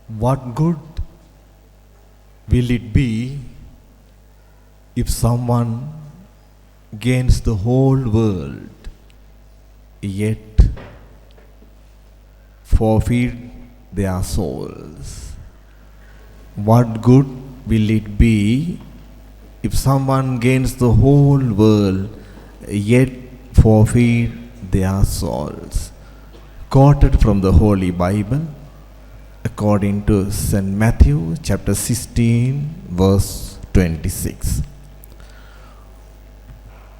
What good will it be if someone gains the whole world yet forfeit their souls? What good will it be if someone gains the whole world yet forfeit their souls? Quoted from the Holy Bible according to St. Matthew chapter 16 verse 26.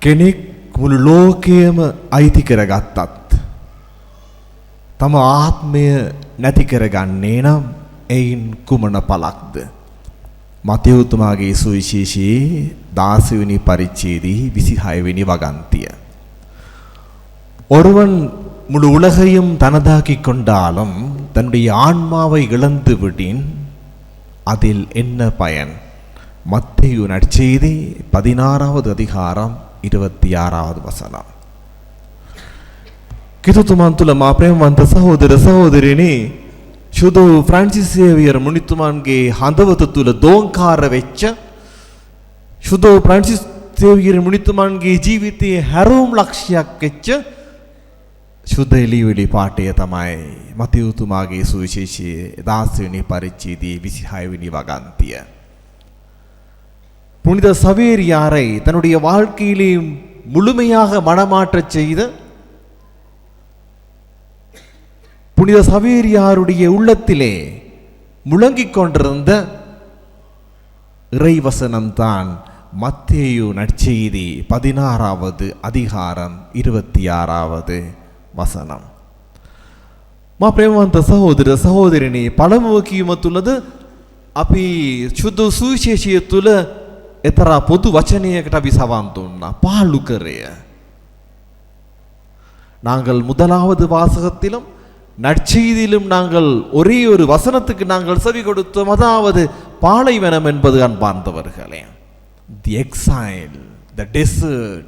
කෙනෙක් මුළු ලෝකයම අයිති කරගත්තත් තම ආත්මය නැති කරගන්නේ නම් එයින් කුමන පළක්ද? මතෙව් තුමාගේ සුවිශේෂයේ 16 වෙනි පරිච්ඡේදයේ 26 වෙනි වගන්තිය. ஒருவன் முழு உலகையும் தனதாக்கிக் கொண்டாலும் தன்னுடைய ஆன்மாவை இழந்து விடின் அதில் என்ன பயன்? மத்தேயு நற்செய்தி 16வது அதிகாரம் 26வது வசனம். කිතුතුමන් තුල මා ප්‍රේමවන්ත සහෝදර සහෝදරියනි, ශුදු ෆ්‍රැන්සිස් සේවියර් මුනිතුමන්ගේ හදවත තුල දෝංකාර වෙච්ච ශුදු ෆ්‍රැන්සිස් සේවියර් මුනිතුමන්ගේ ජීවිතයේ හැරවුම් ලක්ෂයක් වෙච්ච ශුද්ධ එළිවිලි පාඨය තමයි මතෙව් තුමාගේ සුවිශේෂයේ 16 වෙනි පරිච්ඡේදයේ 26 වෙනි වගන්තිය. புனித சவேரியாரை தன்னுடைய வாழ்க்கையிலே முழுமையாக மனமாற்றச் செய்த புனித சவேரியாருடைய உள்ளத்திலே முழங்கிக் கொண்டிருந்த இறைவசனம்தான் மத்தேயு நற்செய்தி 16வது அதிகாரம் 26வது වසනම්. මා ප්‍රේමවන්ත සහෝදර සහෝදරියනි, පළමුව කීම තුලද අපි සුදු සුවිශේෂය තුල එතරම් පොදු වචනයකට අපි සවන් දුන්නා. பாலுக்கரே. நாங்கள் முதலாவது வாசகத்திலும் நற்செய்தியிலும் நாங்கள் ஒரே ஒரு வசனத்துக்கு நாங்கள் செவி கொடுத்தோம். அதாவது பாலைவனம் என்பது அன்பார்ந்தவர்களே, the exile, the desert.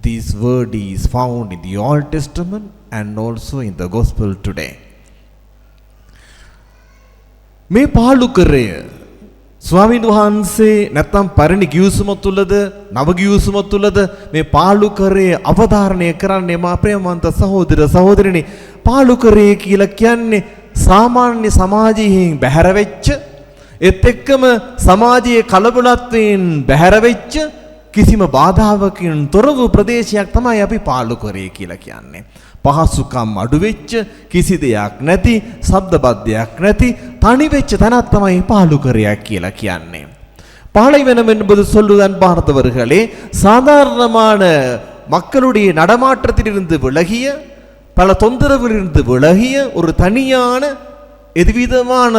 This word is found in the Old Testament and also in the Gospel today. මේ පාලුකරය ස්වාමීන් වහන්සේ නැත්නම් පරිණි ගිවිසුම තුලද නව ගිවිසුම තුලද මේ පාලුකරය අවධාරණය කරන්නේ? මා ප්‍රේමවන්ත සහෝදර සහෝදරියනි, පාලුකරය කියලා කියන්නේ සාමාන්‍ය සමාජයෙන් බැහැර වෙච්ච, ඒත් එක්කම සමාජයේ කලබලත්වයෙන් බැහැර වෙච්ච කිසිම බාධාවකින් තොර වූ ප්‍රදේශයක් තමයි අපි පාලුකරය කියලා කියන්නේ. පහසුකම් අඩු වෙච්ච, කිසි දෙයක් නැති, ශබ්දබද්ධයක් නැති, තනි වෙච්ච තැනක් තමයි පාලුකරයක් කියලා කියන්නේ. பாலைவனம் என்பது சொல்லுதான் பார்த்தவர்களே, சாதாரணமான மக்களுடைய நடமாட்டத்திலிருந்து விலகிய, பல தொந்தரவிலிருந்து விலகிய, ஒரு தனியான எதுவிதமான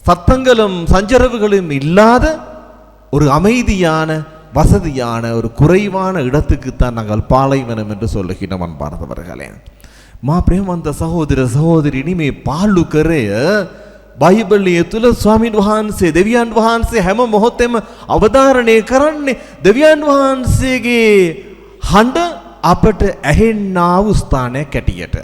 சத்தங்களும் சஞ்சரவுகளும் இல்லாத ஒரு அமைதியான வசதியான ஒரு குறைவான இடத்துக்கு தான் நாங்கள் பாலைவனம் என்று சொல்லுகிறோம் அன்பார்ந்தவர்களே. மா ප්‍රේමවන්ත සහෝදර සහෝදරියනි, මේ පාලුකරය බයිබලයේ තුල ස්වාමීන් වහන්සේ, දෙවියන් වහන්සේ හැම මොහොතෙම අවධාරණය කරන්නේ දෙවියන් වහන්සේගේ හඬ අපට ඇහෙන්නා වූ ස්ථානයක් ඇටියට.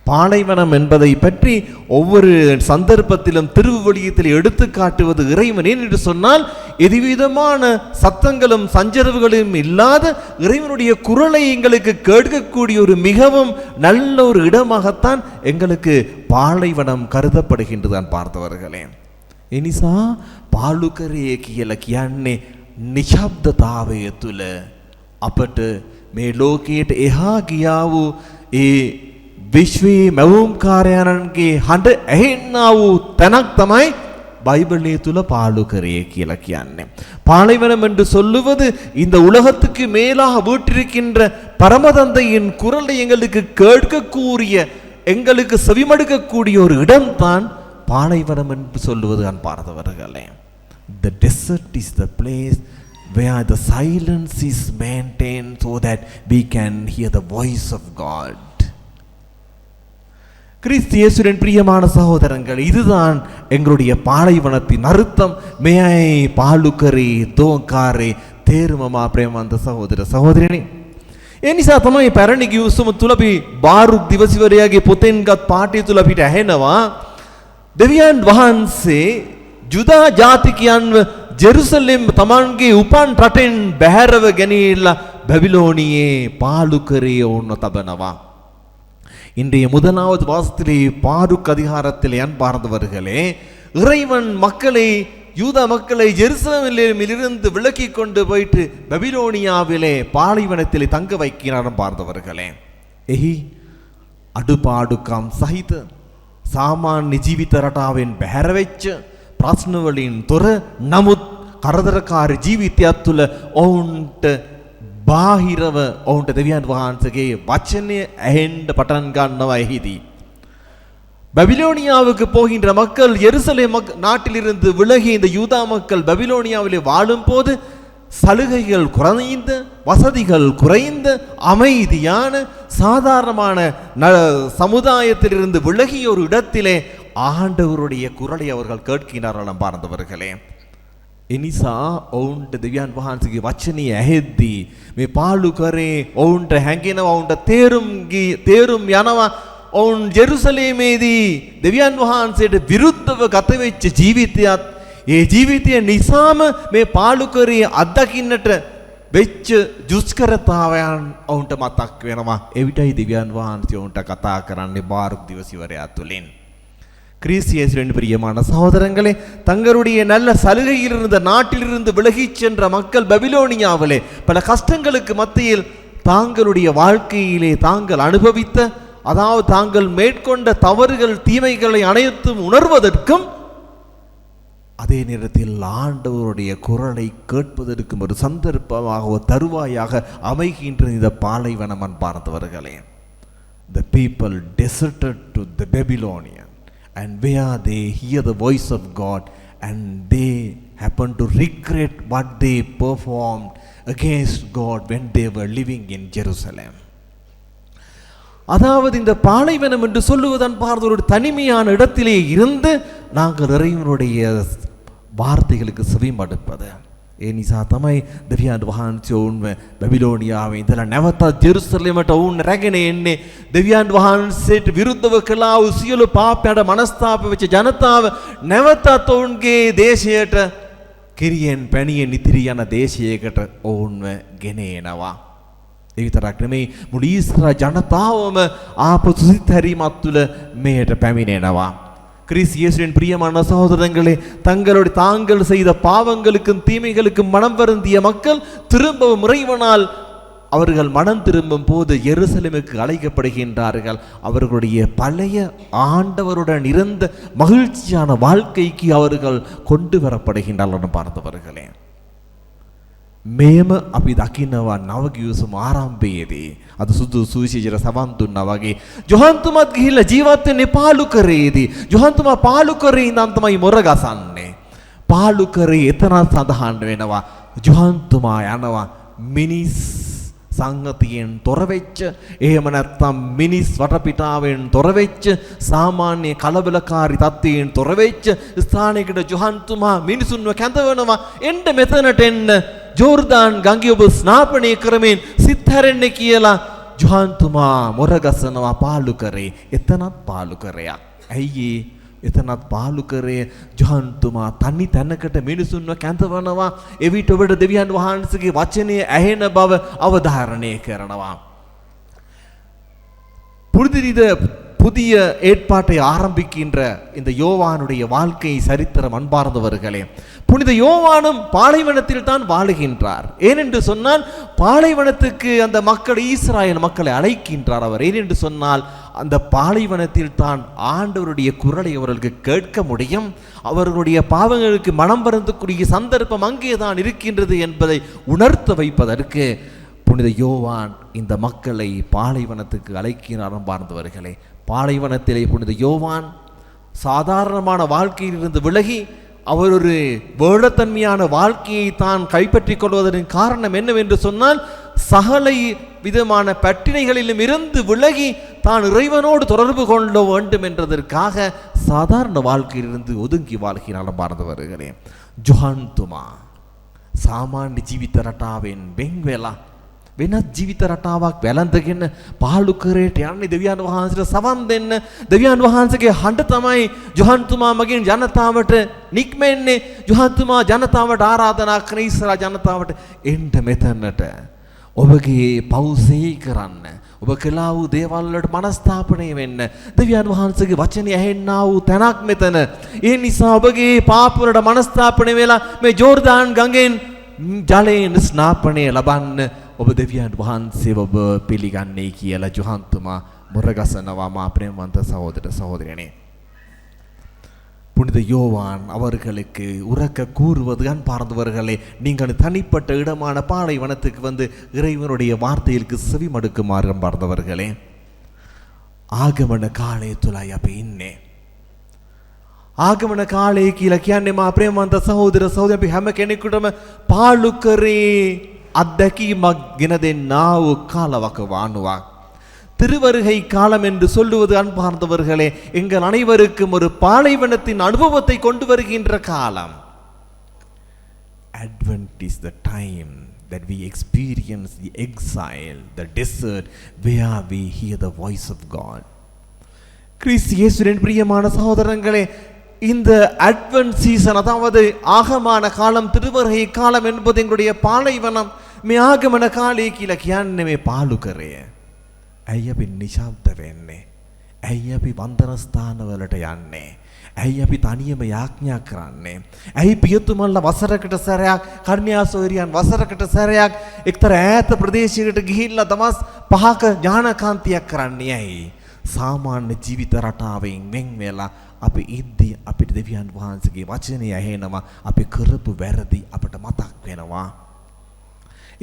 பாலைவனம் என்பதை பற்றி ஒவ்வொரு சந்தர்ப்பத்திலும் திருவழியத்தில் எடுத்து காட்டுவது இறைவன். என்று சொன்னால் எதுவிதமான சத்தங்களும் சஞ்சரவுகளும் இல்லாத இறைவனுடைய குரலை எங்களுக்கு கேட்கக்கூடிய ஒரு மிகவும் நல்ல ஒரு இடமாகத்தான் எங்களுக்கு பாலைவனம் கருதப்படுகின்றதான் பார்த்தவர்களே. එනිසා පාලුකරය කියලා කියන්නේ නිශ්ශබ්දතාවය තුල අපට මේ ලෝකයට එහා ගියා වූ ඒ විශ්වයේ මැවුම්කාරයන්ගේ හඬ ඇහෙන්නා වූ තැනක් තමයි பைபிளே තුල பாலுக்கரே කියලා කියන්නේ. பாலைவனம் என்று சொல்லுவது இந்த உலகத்துக்கு மேலாக வீற்றிருக்கின்ற பரமதந்தையின் குரலை எங்களுக்கு கேட்கக்கூடிய, எங்களுக்கு செவிமடுக்கக்கூடிய ஒரு இடம்தான் பாலைவனம் என்று சொல்லுவது அன்பார்ந்தவர்களே. The desert is the place where the silence is maintained so that we can hear the voice of God. கிறிஸ்து இயேசுவின் பிரியமான சகோதரங்கள், இதுதான் எங்களுடைய பாலைவனத்தின் அர்த்தம். மேய் பாலுக்கரே தோங்காரே தேருமமா பிரேமந்த சகோதர சகோதரினி, ඒ නිසා තමයි පැරණි ගිවිසුම තුල අපි බාරුක් දිවසිවරයාගේ පොතෙන්ගත් පාඨය තුල අපිට ඇහෙනවා දෙවියන් වහන්සේ ජුදා ජාතිකයන්ව ජෙරුසලෙම් තමන්ගේ උපන් රටෙන් බැහැරව ගෙනියලා බැබිලෝනියේ පාලු කරේ වුණ තබනවා. இன்றைய முதலாவது வாசத்திலே பாருக் அதிகாரத்தில் பார்ந்தவர்களே இறைவன் மக்களை யூத மக்களை ஜெருசலேமிலிருந்து விலக்கி கொண்டு போயிட்டு பபிலோனியாவிலே பாலைவனத்திலே தங்க வைக்கிறார் பார்த்தவர்களே එහි අඩුපාඩුකම් සහිත සාමාන්‍ය ජීවිත රටාවෙන් බැහැර වෙච්ච ප්‍රශ්න වලින් තොර නමුත් කරදරකාරී ජීවිතයක් තුළ ඔවුන්ට බාහිරව ඔවුන්ට දෙවියන් වහන්සේගේ වචනය ඇහෙන්න පටන් ගන්නවා එහිදී. பபிலோனியாவுக்கு போகின்ற மக்கள் எருசலேம் நாட்டிலிருந்து விலகி இந்த யூதா மக்கள் பபிலோனியாவிலே வாழும் போது சலுகைகள் குறைந்த, வசதிகள் குறைந்த, அமைதியான சாதாரணமான சமுதாயத்திலிருந்து விலகிய ஒரு இடத்திலே ஆண்டவருடைய குரலை அவர்கள் கேட்கிறார்கள் பார்த்தவர்களே. එනිසා ඔවුන්ට දෙවියන් වහන්සේගේ වචනය ඇහෙද්දී මේ පාලු කරේ ඔවුන්ට හැඟෙනවා, ඔවුන්ට තේරුම් යනවා ඔවුන් ජෙරුසලේමේදී දෙවියන් වහන්සේට විරුද්ධව ගත වෙච්ච ජීවිතයත් ඒ ජීවිතය නිසාම මේ පාලු කරේ අත්දකින්නට වෙච්ච දුෂ්කරතාවයන් ඔවුන්ට මතක් වෙනවා. එවිටයි දෙවියන් වහන්සේ ඔවුන්ට කතා කරන්නේ බාරුක් දිවසිවරයා තුලින්. கிறிஸ்தியேசுவின் பிரியமான சகோதரங்களே, தங்களுடைய நல்ல சலுகையில் இருந்த நாட்டிலிருந்து விலகிச் சென்ற மக்கள் பபிலோனியாவிலே பல கஷ்டங்களுக்கு மத்தியில் தாங்களுடைய வாழ்க்கையிலே தாங்கள் அனுபவித்த, அதாவது தாங்கள் மேற்கொண்ட தவறுகள் தீமைகளை அனைத்தும் உணர்வதற்கும் அதே நேரத்தில் ஆண்டவருடைய குரலை கேட்பதற்கும் ஒரு சந்தர்ப்பமாக ஒரு தருவாயாக அமைகின்ற இந்த பாலைவனம் பார்த்தவர்களே. The people deserted to the Babylonian. And where they hear the voice of God and they happen to regret what they performed against God when they were living in Jerusalem. அதாவது இந்த பாலைவனம் என்று சொல்லுவதன் பார்த்து ஒரு தனிமையான இடத்திலே இருந்து நாங்கள் இறைவனுடைய வார்த்தைகளுக்கு செவிமடுப்பது. ඒ නිසා තමයි දෙවියන් වහන්සේ ඔවුන්ව බැබිලෝනියාවේ ඉඳලා නැවත ජෙරුසලෙමට ඔවුන් රැගෙන එන්නේ. දෙවියන් වහන්සේට විරුද්ධව කළා වූ සියලු පාපයට මනස්තාප වෙච්ච ජනතාව නැවතත් ඔවුන්ගේ දේශයට කිරියෙන් පැණියෙන් ඉතිරි යන දේශයකට ඔවුන්ව ගෙන එනවා. ඒ විතරක් නෙමෙයි මුළු ඊශ්‍රායල් ජනතාවම ආපසු සිත් හැරීමත් තුළ මෙයට පැමිණෙනවා. கிறிஸ்தியேசுவின் பிரியமான சகோதரங்களே, தாங்கள் செய்த பாவங்களுக்கும் தீமைகளுக்கும் மனம் வருந்திய மக்கள் திரும்பவும் இறைவனால் அவர்கள் மனம் திரும்பும் போது எருசலேமுக்கு அழைக்கப்படுகின்றார்கள். அவர்களுடைய பழைய ஆண்டவருடன் இருந்த மகிழ்ச்சியான வாழ்க்கைக்கு அவர்கள் கொண்டு வரப்படுகின்றார்கள் பார்த்தவர்களே. මේම අපි දකිනවා නවගිවිසුම ආරම්භයේදී අද සුදු සුවිශේෂ සවන් දුන්නා වගේ ජොහන්තුමාත් ගිහිල්ලා ජීවත් වෙන්නේ පාලු කරේදී. ජොහන්තුමා පාලු කරේ ඉඳන් තමයි මොර ගසන්නේ. පාලු කරේ එතන සඳහන් වෙනවා ජොහන්තුමා යනවා මිනිස් සංගතියෙන් තොර වෙච්ච, එහෙම නැත්නම් මිනිස් වටපිටාවෙන් තොර වෙච්ච, සාමාන්‍ය කලබලකාරී තත්ත්වයෙන් තොර වෙච්ච ස්ථානයකට ජොහන්තුමා මිනිසුන්ව කැඳවනවා. එන්න මෙතනට එන්න, ජෝර්දාන් ගඟේ ඔබ ස්නාපනය කරමින් සිත් හැරෙන්න කියලා ජොහන්තුමා මොර ගසනවා පාලු කරේ. එතනත් පාලු කරයක්. ඇයි එතනත් පාලු කරේ ජොහන්තුමා තනි තැනකට මිනිසුන්ව කැඳවනවා. එවිට ඔබට දෙවියන් වහන්සේගේ වචනය ඇහෙන බව අවධාරණය කරනවා. புதிய ஏற்பாட்டை ஆரம்பிக்கின்ற இந்த யோவானுடைய வாழ்க்கை சரித்திரம் அன்பார்ந்தவர்களே, புனித யோவானும் பாலைவனத்தில் தான் வாழுகின்றார். ஏனென்று சொன்னால் பாலைவனத்துக்கு அந்த மக்கள், ஈஸ்ராயல் மக்களை அழைக்கின்றார் அவர். ஏனென்று சொன்னால் அந்த பாலைவனத்தில் தான் ஆண்டவருடைய குரலை அவர்களுக்கு கேட்க முடியும். அவர்களுடைய பாவங்களுக்கு மனம் வருந்தக்கூடிய சந்தர்ப்பம் அங்கே தான் இருக்கின்றது என்பதை உணர்த்த வைப்பதற்கு புனித யோவான் இந்த மக்களை பாலைவனத்துக்கு அழைக்கிறார். பார்ந்தவர்களே, பாலைவனத்திலே புனித யோவான் சாதாரணமான வாழ்க்கையிலிருந்து விலகி அவர் ஒரு வேடத்தன்மையான வாழ்க்கையை தான் கைப்பற்றிக் கொள்வதன் காரணம் என்னவென்று சொன்னால், சகல விதமான பட்டினைகளிலும் இருந்து விலகி தான் இறைவனோடு தொடர்பு கொள்ள வேண்டும் என்றதற்காக சாதாரண வாழ்க்கையிலிருந்து ஒதுங்கி வாழ்கிறார். பார்த்தவர்களே, ජොහන්තුමා සාමාන්‍ය ජීවිත රටාවෙන් වෙන් වෙලා වෙනත් ජීවිත රටාවක් වැළඳගෙන පාලුකරයට යන්නේ දෙවියන් වහන්සේට සවන් දෙන්න. දෙවියන් වහන්සේගේ හඬ තමයි යොහන්තුමා මගින් ජනතාවට නික්මෙන්නේ. යොහන්තුමා ජනතාවට ආරාධනා කරන ඉස්රායල් ජනතාවට එන්න මෙතනට. ඔබගේ පෞසෙහි කරන්න. ඔබ කළා වූ දේවල් වලට මනස්ථාපනය වෙන්න. දෙවියන් වහන්සේගේ වචනය ඇහෙන්නා වූ තැනක් මෙතන. ඒ නිසා ඔබගේ පාප වලට මනස්ථාපනය වෙලා මේ ජෝර්දාන් ගඟෙන් ජලයෙන් ස්නාපනය ලබන්න ඔබ දෙවියන් වහන්සේව ඔබ පිළිගන්නේ කියලා යොහන්තුමා මුරගසනවා மா பிரேமவந்த சகோதர சகோதரிகளே. புனித யோவான் அவர்களுக்கு உறக்க கூறுவது அன்பார்ந்தவர்களே, நீங்கள் தனிப்பட்ட இடமான பாலைவனத்துக்கு வந்து இறைவனுடைய வார்த்தைகளுக்கு செவி மடுக்குமாறு அன்பார்ந்தவர்களே. ආගමන කාලය තුලයි අපි ඉන්නේ. ආගමන කාලය කියලා කියන්නේ මා ප්‍රේමවන්ත සහෝදර සහෝදරි අපි හැම කෙනෙකුටම පාලු කරේ අත්දැකීමක් ගෙන දෙන්නා වූ කාලවක வானுவாක්. திருவருகை காலம் என்று சொல்லுவது அன்பார்ந்தவர்களே, எங்கள் அனைவருக்கும் ஒரு பாலைவனத்தின் அனுபவத்தை கொண்டு வருகின்ற காலம். Advent is the time that we experience the exile, the desert, where we hear the voice of God. கிறிஸ்து இயேசுவின் பிரியமான சகோதரங்களே, இந்த அட்வென்ட் சீசன், அதாவது ஆகமான காலம், திருவருகை காலம் என்பது எங்களுடைய பாலைவனம். මේ ආගමන කාලය කියලා කියන්නේ මේ පාලු කරය. ඇයි අපි නිශ්ශබ්ද වෙන්නේ? ඇයි අපි වන්දන ස්ථානවලට යන්නේ? ඇයි අපි තනියම යාඥා කරන්නේ? ඇයි පියතුමල්ලා වසරකට සැරයක්, කන්‍යාසෝරියන් වසරකට සැරයක් එක්තරා ඈත ප්‍රදේශයකට ගිහිල්ලා දවස් 5ක ඥානකාන්තියක් කරන්නේ ඇයි? සාමාන්‍ය ජීවිත රටාවෙන් වෙන් වෙලා අපි ඉද්දී අපිට දෙවියන් වහන්සේගේ වචනය ඇහෙනවා. අපි කරපු වැරදි අපට මතක් වෙනවා.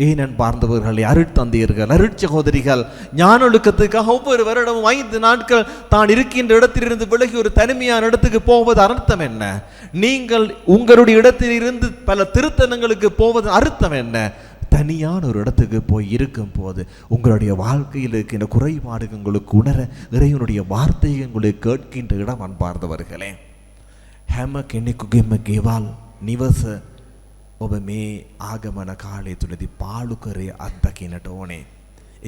ஏனன் பார்ந்தவர்களே, அருட்தந்தையர்கள், அருட்சகோதரிகள், ஞானொழுக்கத்துக்காக ஒவ்வொரு வருடமும் 5 நாட்கள் தான் இருக்கின்ற இடத்திலிருந்து விலகி ஒரு தனிமையான இடத்துக்கு போவது அர்த்தம் என்ன? நீங்கள் உங்களுடைய இடத்தில் இருந்து பல திருத்தலங்களுக்கு போவது அர்த்தம் என்ன? தனியான ஒரு இடத்துக்கு போய் இருக்கும் போது உங்களுடைய வாழ்க்கையில் இருக்கின்ற குறைபாடுகள் உங்களுக்கு உணர இறைவனுடைய வார்த்தைகள் உங்களுக்கு கேட்கின்ற இடம் அன்பார்ந்தவர்களே. හැම කෙනෙකුගේම ගෙවල් නිවස ඔබ මේ ආගමන කාලය තුලදී පාලු කරේ අත්දකින්නට ඕනේ.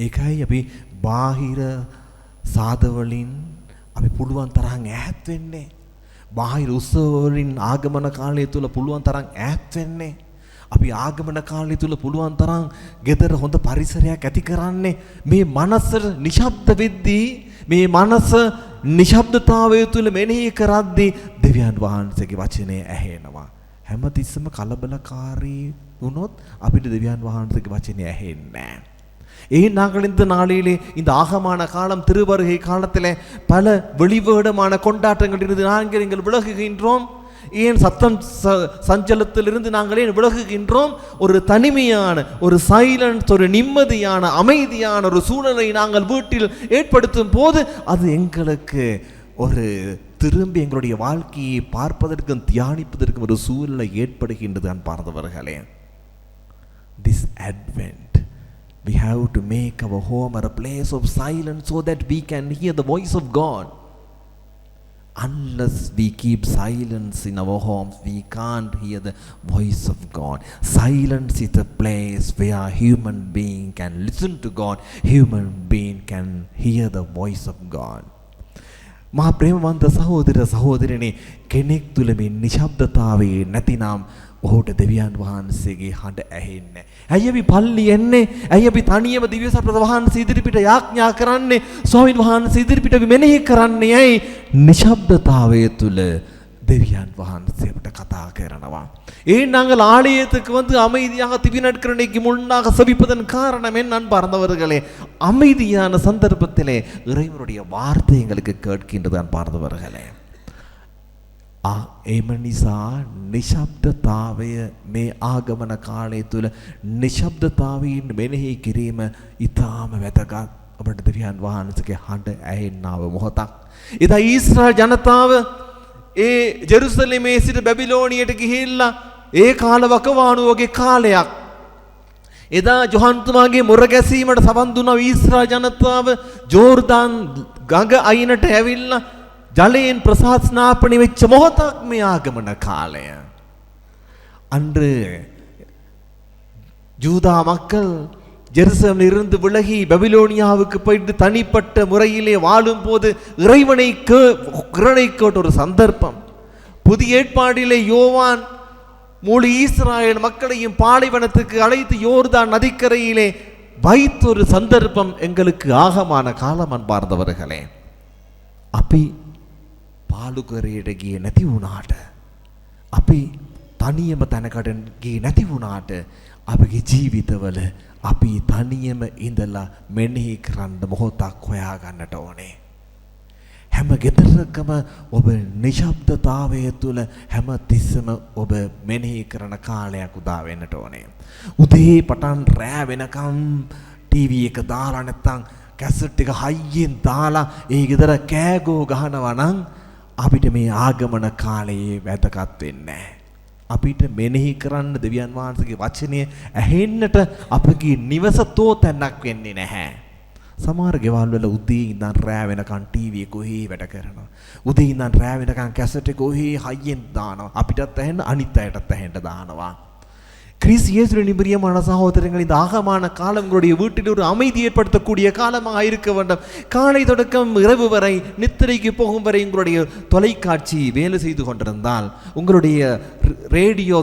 ඒකයි අපි බාහිර සාදවලින් අපි පුළුවන් තරම් ඈත් වෙන්නේ. බාහිර උත්සව වලින් ආගමන කාලය තුල පුළුවන් තරම් ඈත් වෙන්නේ. අපි ආගමන කාලය තුල පුළුවන් තරම් ගෙදර හොඳ පරිසරයක් ඇති කරන්නේ. මේ මනස නිශ්ශබ්ද වෙද්දී, මේ මනස නිශ්ශබ්දතාවය තුල මෙනෙහි කරද්දී දෙවියන් වහන්සේගේ වචනය ඇහෙනවා. හැමතිස්සම කලබලකාරී වුණොත් අපිට දෙවියන් වහන්සේගේ වචනේ ඇහෙන්නේ නැහැ. நாங்கள் இந்த நாளிலே இந்த ஆகமான காலம், திருவருகை காலத்தில் பல வெளிவேடமான கொண்டாட்டங்கள் இருந்து நாங்கள் விலகுகின்றோம். ஏன் சத்தம் சஞ்சலத்திலிருந்து நாங்கள் ஏன் விலகுகின்றோம்? ஒரு தனிமையான, ஒரு சைலன்ஸ், ஒரு நிம்மதியான, அமைதியான ஒரு சூழலை நாங்கள் வீட்டில் ஏற்படுத்தும் போது அது எங்களுக்கு ஒரு திரும்பி எங்களுடைய வாழ்க்கையை பார்ப்பதற்கும் தியானிப்பதற்கும் ஒரு சூழலை ஏற்படுகின்றது அன்பார்ந்தவர்களே. This Advent we have to make our home a place of silence so that we can hear the voice of God. Unless we keep silence in our homes, we can't hear the voice of God. Silence is a place where human being can listen to God, human being can hear the voice of God. මහා ප්‍රේමවන්ත සහෝදර සහෝදරියනි, කෙනෙක් තුල මේ නිශ්ශබ්දතාවයේ නැතිනම් ඔහුට දෙවියන් වහන්සේගේ හඬ ඇහෙන්නේ. ඇයි අපි පල්ලි එන්නේ? ඇයි අපි තනියම දිව්‍ය සත්‍ය වහන්සේ ඉදිරිපිට යාඥා කරන්නේ? ස්වාමීන් වහන්සේ ඉදිරිපිට අපි මෙනෙහි කරන්නේ ඇයි? நிஷப்தතාවය තුල දෙවියන් වහන්සේ අපට කතා කරනවා. நாங்கள் ஆலயத்துக்கு வந்து அமைதியாக திவிநட்கரணைக்கு முன்னாக செபிப்பதன் காரணம் என்ன அன்பார்ந்தவர்களே? அமைதியான சந்தர்ப்பத்திலே இறைவனுடைய வார்த்தை எங்களுக்கு கேட்கின்றது அன்பார்ந்தவர்களே. එම නිසා නිශ්ශබ්දතාවය, මේ ආගමන කාලය තුල නිශ්ශබ්දතාවයෙන් මෙනෙහි කිරීම ඊටාම වැදගත්. අපට දෙවියන් වහන්සේගේ හඬ ඇහෙන්නව මොහොතක්. ඉතින් ඊශ්‍රායල් ජනතාව ඒ ජෙරුසලමේ සිට බැබිලෝනියට ගිහිල්ලා ඒ කාලවකවානුවගේ කාලයක්. එදා යොහන්තුමාගේ මුර ගැසීමට සවන් දුන්නා ඊශ්‍රායල් ජනතාව. ජෝර්දාන් ගඟ අයිනට ඇවිල්ලා ஜலையின் பிரசாத்ஸ்நாபனி வெச்ச මොහොතක් මේ ආගමන කාලය. அன்று யூதா மக்கள் ஜெருசலேமில் இருந்து விலகி பபிலோனியாவுக்கு போயிட்டு தனிப்பட்ட முறையிலே வாழும் போது இறைவனை கேட்ட ஒரு சந்தர்ப்பம். புதிய ஏற்பாடிலே யோவான் முழு ஈஸ்ராயேல் மக்களையும் பாலைவனத்துக்கு அழைத்து யோர்தான் நதிக்கரையிலே வைத்த ஒரு சந்தர்ப்பம் எங்களுக்கு ஆகமான காலம். அன்பார்ந்தவர்களே, අපි පාලුකරයට ගියේ නැති වුණාට, අපි තනියම තැනකට ගියේ නැති වුණාට, අපගේ ජීවිතවල අපි තනියම ඉඳලා මෙනෙහි කරන්න මොහොතක් හොයාගන්නට ඕනේ. හැම ගෙදරකම ඔබ නිශ්ශබ්දතාවය තුළ හැම තිස්සම ඔබ මෙනෙහි කරන කාලයක් උදා වෙන්නට ඕනේ. උදේ පටන් රෑ වෙනකම් ටීවී එක දාලා නැත්තම් කැසට් එක හයියෙන් දාලා ඒ ගෙදර කෑගෝ ගහනවා නම් අපිට මේ ආගමන කාලයේ වැදගත් වෙන්නේ නැහැ. අපිට මෙනෙහි කරන්න දෙවියන් වහන්සේගේ වචනය ඇහෙන්නට අපගේ නිවස තෝතැන්නක් වෙන්නේ නැහැ. සමහර ගෙවල් වල උදේ ඉඳන් රෑ වෙනකන් ටීවී එක ඔහේ වැඩ කරනවා. උදේ ඉඳන් රෑ වෙනකන් කැසට් එක ඔහේ හයියෙන් දානවා. අපිටත් ඇහෙන්න අනිත් අයටත් ඇහෙන්න දානවා. கிறிஸ்து இயேசுவின் பிரியமான சகோதரர்கள், இந்த ஆகமான காலம் உங்களுடைய வீட்டில் ஒரு அமைதி ஏற்படுத்தக்கூடிய காலமாக இருக்க வேண்டும். காலை தொடக்கம் இரவு வரை நித்திரைக்கு போகும் வரை உங்களுடைய தொலைக்காட்சி வேலை செய்து கொண்டிருந்தால், உங்களுடைய ரேடியோ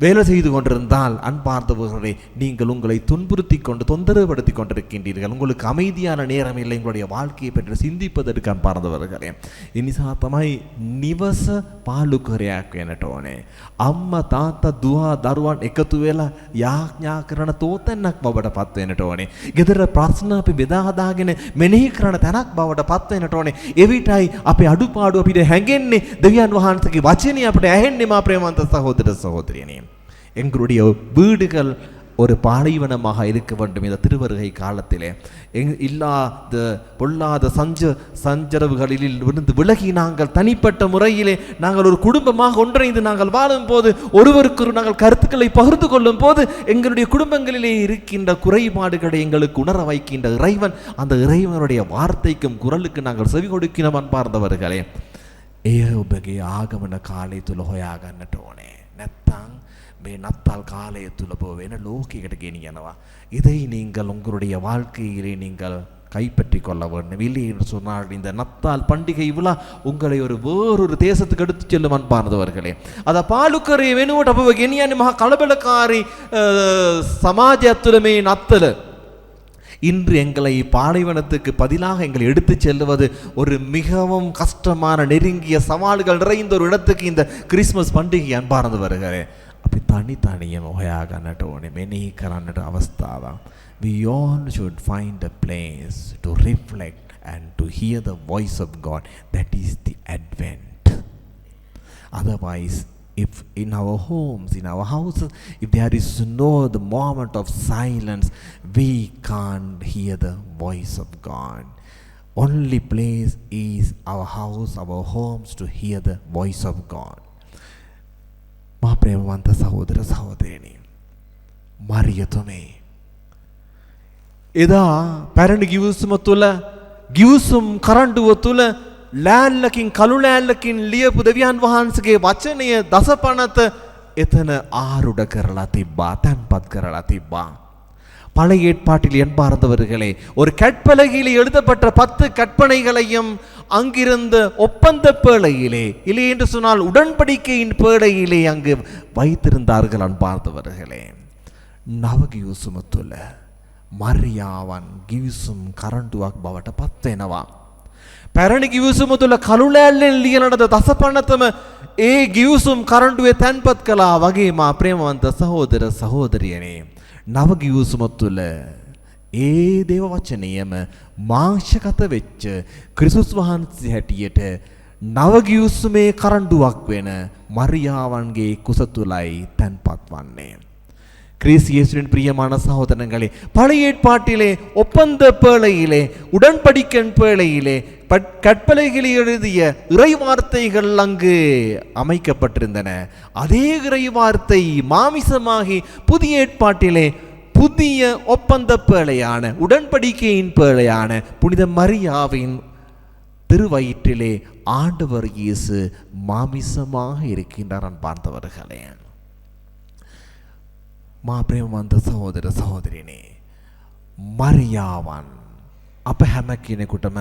வேலை செய்து கொண்டிருந்தால், அன்பார்ந்தவர்களே, நீங்கள் உங்களை துன்புறுத்தி கொண்டு தொந்தரவுபடுத்தி கொண்டிருக்கின்றீர்கள். உங்களுக்கு அமைதியான நேரம் இல்லை உங்களுடைய வாழ்க்கையை பற்றி சிந்திப்பதற்கு. அன்பார்ந்தவர்களே, එනිසා තමයි නිවස පාලුකරයක් වෙන්නට ඕනේ. අම්මා තාත්තා දුව දරුවන් එකතු වෙලා යාඥා කරන තෝතැන්නක් බවට පත් වෙන්නට ඕනේ. ගෙදර ප්‍රශ්න අපි බෙදා හදාගෙන මෙනෙහි කරන තැනක් බවට පත් වෙන්නට ඕනේ. එවිටයි අපේ අඩුපාඩු අපිට හැඟෙන්නේ, දෙවියන් වහන්සේගේ වචනේ අපිට ඇහෙන්නේ. මා ප්‍රේමවන්ත සහෝදර සහෝදරියනි, எங்களுடைய வீடுகள் ஒரு பாலைவனமாக இருக்க வேண்டும். இந்த திருவருகை காலத்திலே இல்லாத பொல்லாத சஞ்சரவுகளில் இருந்து விலகி நாங்கள் தனிப்பட்ட முறையிலே நாங்கள் ஒரு குடும்பமாக ஒன்றைந்து நாங்கள் வாழும் போது, ஒருவருக்கு நாங்கள் கருத்துக்களை பகிர்ந்து கொள்ளும் போது, எங்களுடைய குடும்பங்களிலே இருக்கின்ற குறைபாடுகளை எங்களுக்கு உணர வைக்கின்ற இறைவன், அந்த இறைவனுடைய வார்த்தைக்கும் குரலுக்கு நாங்கள் செவி கொடுக்கிறோம். அன்பார்ந்தவர்களே, එය ඔබගේ ආගමන කාලය තුල හොයාගන්නට ඕනේ. නැත්තම් මේ නත්තල් කාලය තුල ඔබ වෙන ලෝකයකට ගෙනියනවා. இதை நீங்கள் உங்களுடைய வாழ்க்கையிலே நீங்கள் கைப்பற்றி கொள்ள வேண்டும். இல்லை என்று சொன்னால் இந்த நத்தால் பண்டிகை விழா உங்களை ஒரு வேறொரு தேசத்துக்கு எடுத்து செல்லும். அன்பார்ந்தவர்களே, අද පාලුකරේ වෙනුවට අපව ගෙනියන්නේ මහා කලබලකාරී සමාජය තුළ මේ නත්තල. இன்று எங்களை பாலைவனத்துக்கு பதிலாக எங்களை எடுத்து செல்வது ஒரு மிகவும் கஷ்டமான நெருங்கிய சவால்கள் நிறைந்த ஒரு இடத்துக்கு இந்த கிறிஸ்மஸ் பண்டிகை. அன்பார்ந்தவர்களே, අපි තනියම හොයාගන්නට ඕනේ, මෙනෙහි කරන්නට අවස්ථාවක්. We all should find a place to reflect and to hear the voice of God. That is the Advent. Otherwise, if in our homes, in our houses, if there is no the moment of silence, we can't hear the voice of God. Only place is our house, our homes, to hear the voice of God. මා ප්‍රේමවන්ත සහෝදර සහෝදරියනි, මරියතුමේ එදා පැරණි ගිවිසුම තුළ, ගිවිසුම් කරඬුව තුළ ලෑල්ලකින් කළු ලෑල්ලකින් ලියපු දෙවියන් වහන්සේගේ වචනය දසපනත එතන ආරුඩ කරලා තිබ්බා, තැන්පත් කරලා තිබ්බා. பழைய ஏற்பாட்டில் என்பார்ந்தவர்களே, ஒரு கற்பலகையில் எழுதப்பட்ட 10 கற்பனைகளையும் அங்கிருந்த ஒப்பந்த பேழையிலே, இல்லை என்று சொன்னால் உடன்படிக்கையின் பேழையிலே அங்கு வைத்திருந்தார்கள். அன்பார்ந்தவர்களே, නව ගිවිසුම තුළ මරියාවන් ගිවිසුම් කරඬුවක් බවට පත් වෙනවා. පැරණි ගිවිසුම තුළ කළු ලෑල්ලෙන් ලියන දසපනතම ඒ ගිවිසුම් කරඬුවේ තැන්පත් කළා වගේ. මා ප්‍රේමවන්ත සහෝදර සහෝදරියනි, නව ගිවිසුම තුළ ඒ දේව වචනයම මාංශගත වෙච්ච ක්‍රිස්තුස් වහන්සේ හැටියට නව ගිවිසුමේ කරඬුවක් වෙන මරියාවන්ගේ කුස තුලයි තැන්පත් වන්නේ. கிறிஸ்து இயேசுவின் பிரியமான சகோதரங்களே, பழைய ஏற்பாட்டிலே ஒப்பந்த பேழையிலே, உடன்படிக்கன் பேழையிலே கற்பலைகளை எழுதிய இறை வார்த்தைகள் அங்கு அமைக்கப்பட்டிருந்தன. அதே இறை வார்த்தை மாமிசமாகி புதிய ஏற்பாட்டிலே புதிய ஒப்பந்த பேழையான, உடன்படிக்கையின் பேழையான புனித மரியாவின் திருவயிற்றிலே ஆண்டவர் இயேசு மாமிசமாக இருக்கின்றார். அன்பார்ந்தவர்களே, මා ප්‍රේමවන්ත සහෝදර සහෝදරියනි, මරියාවන් අප හැම කෙනෙකුටම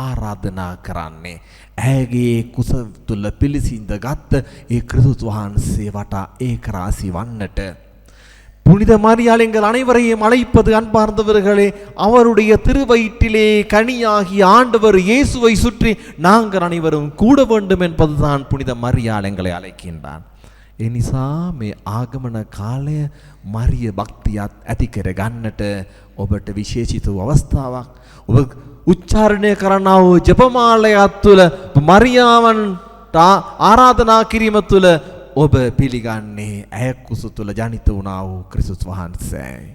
ආරාධනා කරන්නේ ඇයගේ කුස තුල පිළිසිඳ ගත්ත ඒ கிறிஸ்து වහන්සේ වටා ඒකරාසි වන්නට. புனித மரியாள் எங்கள் அனைவரையும் அழைப்பது அன்பார்ந்தவர்களே, அவருடைய திருவயிற்றிலே கனியாகிய ஆண்டவர் இயேசுவை சுற்றி நாங்கள் அனைவரும் கூட வேண்டும் என்பதுதான் புனித மரியாள் எங்களை அழைக்கின்றான். එනිසා මේ ආගමන කාලය මරිය භක්තියත් ඇති කර ගන්නට ඔබට විශේෂිත අවස්ථාවක්. ඔබ උච්චාරණය කරනා වූ ජපමාලයත් තුළ මරියාවන්ට ආරාධනා කිරීම තුළ ඔබ පිළිගන්නේ ඇය කුස තුළ ජනිත වුණා වූ கிறிஸ்து වහන්සේයි.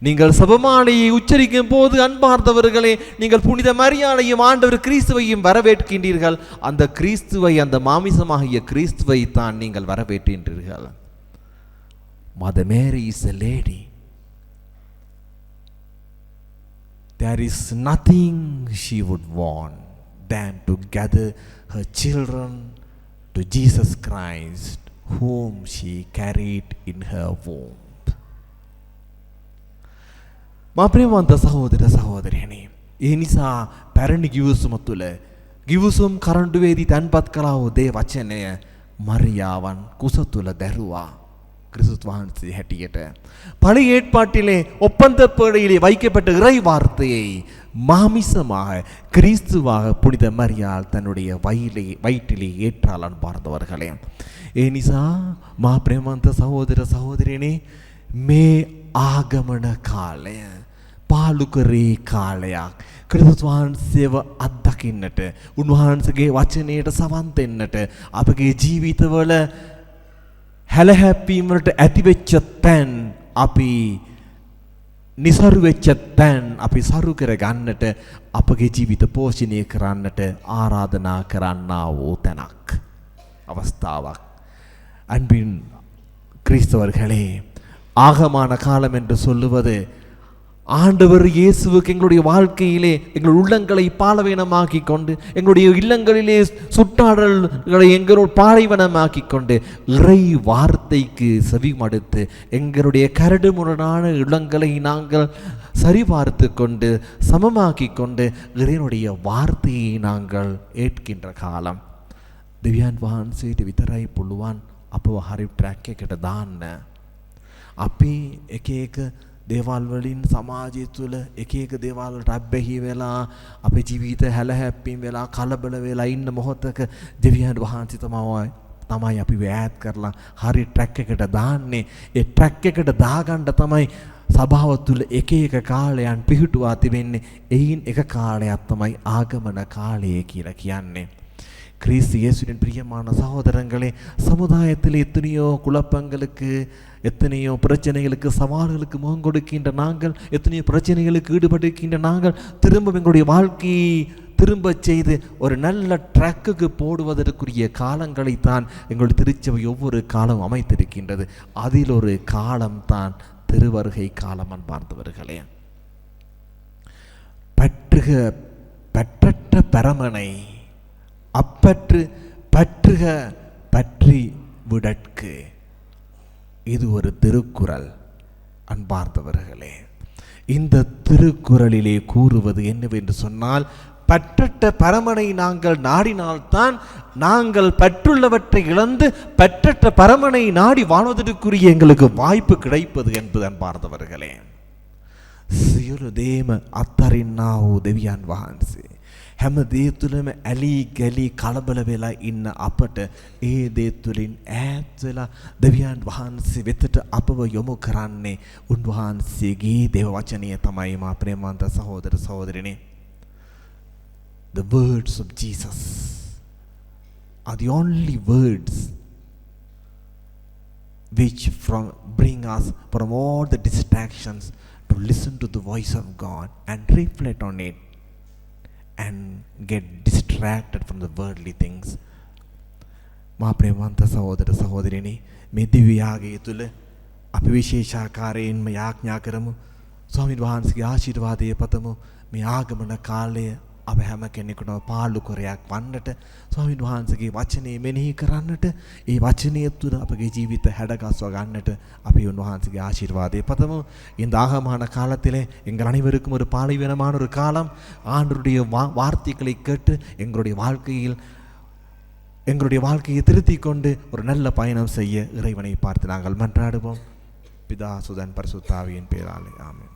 நீங்கள் சபமாலையை உச்சரிக்கும் போது அன்பார்ந்தவர்களே, நீங்கள் புனித மரியாளையும் ஆண்டவர் கிறிஸ்துவையும் வரவேற்கின்றீர்கள். அந்த கிறிஸ்துவை, அந்த மாமிசமாகிய கிறிஸ்துவை தான் நீங்கள் வரவேற்கின்றீர்கள். Mother Mary is a lady. There is nothing she would want than to gather her children to Jesus Christ, whom she carried in her womb. මා ප්‍රේමවන්ත සහෝදර සහෝදරියනි, ඒ නිසා පැරණි ගිවිසුම තුළ ගිවිසුම් කරඬුවේදී තැන්පත් කළා වූ දේ වචනය මරියාවන් කුස තුළ දැරුවා கிறிஸ்து වහන්සේ හැටියට. பழைய ஏற்பாட்டிலே ஒப்பந்த பேழையிலே வைக்கப்பட்ட இறை வார்த்தையை மாமிசமாக கிறிஸ்துவாக புனித மரியாள் தன்னுடைய வயிற்றிலே ஏற்றாள். அன்பார்ந்தவர்களே, ඒ නිසා මා ප්‍රේමවන්ත සහෝදර සහෝදරියනි, මේ ආගමන කාලය පාලුකරේ කාලයක්. ක්‍රිස්තුස් වහන්සේව අත්දකින්නට, උන්වහන්සේගේ වචනයට සවන් දෙන්නට, අපගේ ජීවිතවල හැලහැප්පීම් වලට ඇතිවෙච්ච තැන් අපි නිසරු වෙච්ච තැන් අපි සරු කර ගන්නට, අපගේ ජීවිත පෝෂණය කරන්නට ආරාධනා කරන්නා වූ තැනක්, අවස්ථාවක්. அன்பின் கிறிஸ்தவர்களே, ஆகமான காலம் என்று சொல்லுவது ஆண்டவர் இயேசுவுக்கு எங்களுடைய வாழ்க்கையிலே எங்கள் உள்ளங்களை பாலைவனமாக்கி கொண்டு, எங்களுடைய இல்லங்களிலே சுற்றாடல்களை எங்களோட பாலைவனமாக்கி கொண்டு, இறை வார்த்தைக்கு செவி மடுத்து எங்களுடைய கரடு முரடான உள்ளங்களை நாங்கள் சரிபார்த்து கொண்டு சமமாக்கி கொண்டு இறைவனுடைய வார்த்தையை நாங்கள் ஏற்கின்ற காலம். දෙවියන් වහන්සේට විතරයි පුළුවන් අපව හරි ට්‍රැක් එකට දාන්න. අපි එක එක දේවල් වලින් සමාජය තුළ එක එක දේවල් වලට අබ්බැහි වෙලා අපේ ජීවිත හැලහැප්පීම් වෙලා කලබල වෙලා ඉන්න මොහොතක දෙවියන් වහන්සේ තමයි අපි ඈත් කරලා හරි ට්‍රැක් එකට දාන්නේ. ඒ ට්‍රැක් එකට දාගන්න තමයි සභාව තුළ එක එක කාලයන් පිහිටුවා තිබෙන්නේ. එයින් එක කාලයක් තමයි ආගමන කාලය කියලා කියන්නේ. கிறிஸ்து இயேசுவின் பிரியமான சகோதரங்களே, சமுதாயத்தில் எத்தனையோ குழப்பங்களுக்கு, எத்தனையோ பிரச்சனைகளுக்கு, சவால்களுக்கு முகம் கொடுக்கின்ற நாங்கள், எத்தனையோ பிரச்சனைகளுக்கு ஈடுபட்டிருக்கின்ற நாங்கள் திரும்ப எங்களுடைய வாழ்க்கையை திரும்ப செய்து ஒரு நல்ல ட்ராக்குக்கு போடுவதற்குரிய காலங்களைத்தான் எங்களுடைய திருச்சபை ஒவ்வொரு காலம் அமைத்திருக்கின்றது. அதில் ஒரு காலம்தான் திருவருகை காலம். அன்பார்ந்தவர்களே, பற்றற்ற பரமனை அப்பற்று பற்றுக பற்றி விடற்கு. இது ஒரு திருக்குறள். அன்பார்ந்தவர்களே, இந்த திருக்குறளிலே கூறுவது என்னவென்று சொன்னால், பற்றற்ற பரமனை நாங்கள் நாடினால்தான் நாங்கள் பற்றுள்ளவற்றை இழந்து பற்றற்ற பரமனை நாடி வாழ்வதற்குரிய எங்களுக்கு வாய்ப்பு கிடைப்பது என்பது. அன்பார்ந்தவர்களே, සියලු දේම අත්තරින්නා වූ දෙවියන් වහන්සේ හැම දේ තුළම ඇලි ගැලි කලබල වෙලා ඉන්න අපට ඒ දේ තුළින් ඈත් වෙලා දෙවියන් වහන්සේ වෙතට අපව යොමු කරන්නේ උන්වහන්සේගේ දේව වචනය තමයි. මා ප්‍රේමවන්ත සහෝදර සහෝදරියනි, the words of Jesus are the only words which bring us from all the distractions to listen to the voice of God and reflect on it and get distracted from the worldly things. මා ප්‍රේමවන්ත සහෝදර සහෝදරියනි, මේ දිව්‍ය යාගය තුළ අපි විශේෂාකාරයෙන්ම යාඥා කරමු. ස්වාමීන් වහන්සේගේ ආශිර්වාදය පතමු. මේ ආගමන කාලය අප හැම කෙනෙකුටම පාලුකරයක් වන්නට ස්වාමීන් වහන්සේගේ වචනේ මෙනෙහි කරන්නට ඒ වචනය තුළ අපගේ ජීවිත හැඩගස්ව ගන්නට අපි උන්වහන්සේගේ ஆசீர்வாதத்தை பதமோ இந்த ஆகமான காலத்திலே எங்கள் அனைவருக்கும் ஒரு பாலைவனமான ஒரு காலம் ஆண்டவருடைய வார்த்தைகளை கேட்டு எங்களுடைய வாழ்க்கையை திருத்திக் கொண்டு ஒரு நல்ல பயணம் செய்ய இறைவனை பார்த்து நாங்கள் மன்றாடுவோம். பிதா சுதன் பரிசுத்த ஆவியின் பெயராலே ஆமென்.